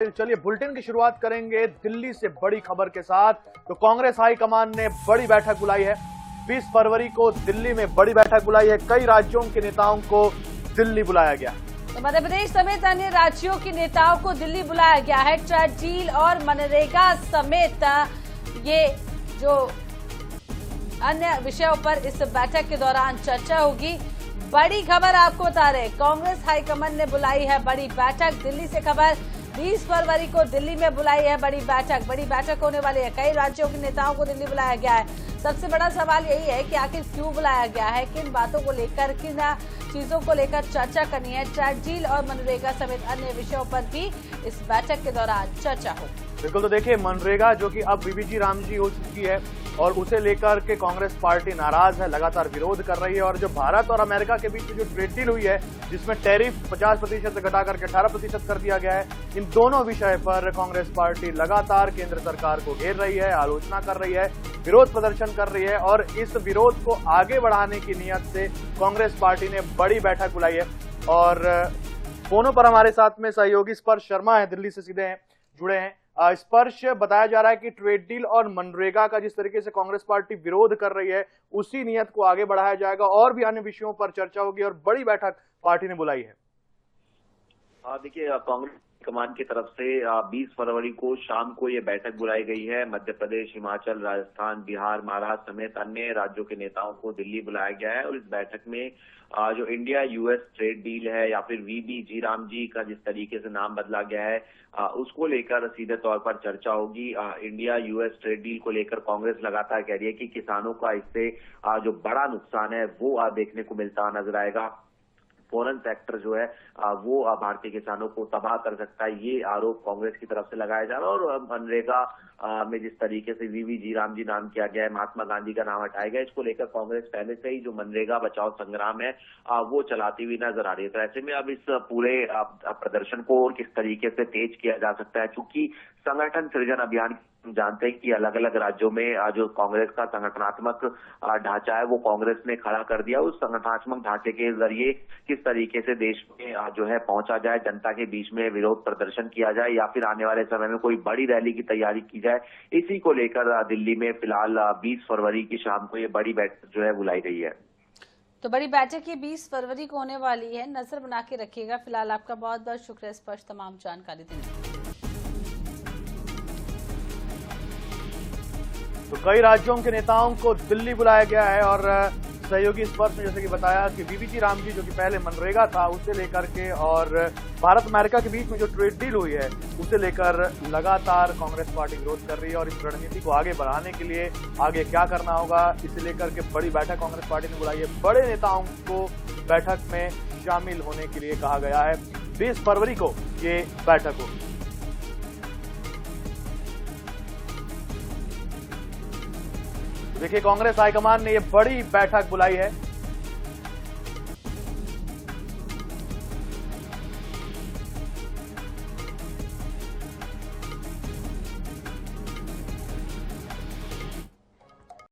चलिए बुलेटिन की शुरुआत करेंगे दिल्ली से बड़ी खबर के साथ। तो कांग्रेस हाईकमान ने बड़ी बैठक बुलाई है। 20 फरवरी को दिल्ली में बड़ी बैठक बुलाई है। कई राज्यों के नेताओं को दिल्ली बुलाया गया। तो मध्य प्रदेश समेत अन्य राज्यों के नेताओं को दिल्ली बुलाया गया है। ट्रेड डील और मनरेगा समेत ये जो अन्य विषयों पर इस बैठक के दौरान चर्चा होगी। बड़ी खबर आपको बता रहे, कांग्रेस हाईकमान ने बुलाई है बड़ी बैठक। दिल्ली से खबर, 20 फरवरी को दिल्ली में बुलाई है बड़ी बैठक होने वाली है। कई राज्यों के नेताओं को दिल्ली बुलाया गया है। सबसे बड़ा सवाल यही है कि आखिर क्यों बुलाया गया है, किन बातों को लेकर, किन चीजों को लेकर चर्चा करनी है। ट्रेड डील और मनरेगा समेत अन्य विषयों पर भी इस बैठक के दौरान चर्चा होगी। बिल्कुल, तो देखिए मनरेगा जो कि अब बीबीजी रामजी हो चुकी है और उसे लेकर के कांग्रेस पार्टी नाराज है, लगातार विरोध कर रही है। और जो भारत और अमेरिका के बीच में जो ट्रेड डील हुई है जिसमें टैरिफ 50% से घटा करके 18% कर दिया गया है, इन दोनों विषय पर कांग्रेस पार्टी लगातार केंद्र सरकार को घेर रही है, आलोचना कर रही है, विरोध प्रदर्शन कर रही है। और इस विरोध को आगे बढ़ाने की नियत से कांग्रेस पार्टी ने बड़ी बैठक बुलाई है। और फोनों पर हमारे साथ में सहयोगी स्पर्श शर्मा है, दिल्ली से सीधे जुड़े हैं। स्पर्श, बताया जा रहा है कि ट्रेड डील और मनरेगा का जिस तरीके से कांग्रेस पार्टी विरोध कर रही है उसी नियत को आगे बढ़ाया जाएगा और भी अन्य विषयों पर चर्चा होगी और बड़ी बैठक पार्टी ने बुलाई है। देखिए, कांग्रेस कमान की तरफ से 20 फरवरी को शाम को ये बैठक बुलाई गई है। मध्य प्रदेश, हिमाचल, राजस्थान, बिहार, महाराष्ट्र समेत अन्य राज्यों के नेताओं को दिल्ली बुलाया गया है। और इस बैठक में जो इंडिया यूएस ट्रेड डील है या फिर वीबीजी रामजी का जिस तरीके से नाम बदला गया है, उसको लेकर सीधे तौर पर चर्चा होगी। इंडिया यूएस ट्रेड डील को लेकर कांग्रेस लगातार कह रही है कि किसानों का इससे जो बड़ा नुकसान है वो देखने को मिलता नजर आएगा। फॉरेन सेक्टर जो है वो भारतीय किसानों को तबाह कर सकता है, ये आरोप कांग्रेस की तरफ से लगाया जा रहा है। और मनरेगा में जिस तरीके से वीवी रामजी नाम किया गया है, महात्मा गांधी का नाम हटाया गया, इसको लेकर कांग्रेस पहले से ही जो मनरेगा बचाओ संग्राम है वो चलाती हुई नजर आ रही है। तो ऐसे में अब इस पूरे प्रदर्शन को और किस तरीके से तेज किया जा सकता है, क्योंकि संगठन सृजन अभियान जानते हैं कि अलग अलग राज्यों में जो कांग्रेस का संगठनात्मक ढांचा है वो कांग्रेस ने खड़ा कर दिया। उस संगठनात्मक ढांचे के जरिए किस तरीके से देश में जो है पहुंचा जाए, जनता के बीच में विरोध प्रदर्शन किया जाए या फिर आने वाले समय में कोई बड़ी रैली की तैयारी की जाए, इसी को लेकर दिल्ली में फिलहाल 20 फरवरी की शाम को ये बड़ी बैठक जो है बुलाई गई है। तो बड़ी बैठक ये 20 फरवरी को होने वाली है, नजर बना के रखिएगा। फिलहाल आपका बहुत बहुत शुक्रिया स्पर्श, तमाम जानकारी देने। तो कई राज्यों के नेताओं को दिल्ली बुलाया गया है और सहयोगी स्पर्श ने जैसे कि बताया कि बीबीजी रामजी जो कि पहले मनरेगा था उसे लेकर के और भारत अमेरिका के बीच में जो ट्रेड डील हुई है उसे लेकर लगातार कांग्रेस पार्टी विरोध कर रही है। और इस रणनीति को आगे बढ़ाने के लिए आगे क्या करना होगा, इसे लेकर के बड़ी बैठक कांग्रेस पार्टी ने बुलाई है। बड़े नेताओं को बैठक में शामिल होने के लिए कहा गया है। 20 फरवरी को ये बैठक होगी। देखिए, कांग्रेस हाईकमान ने ये बड़ी बैठक बुलाई है।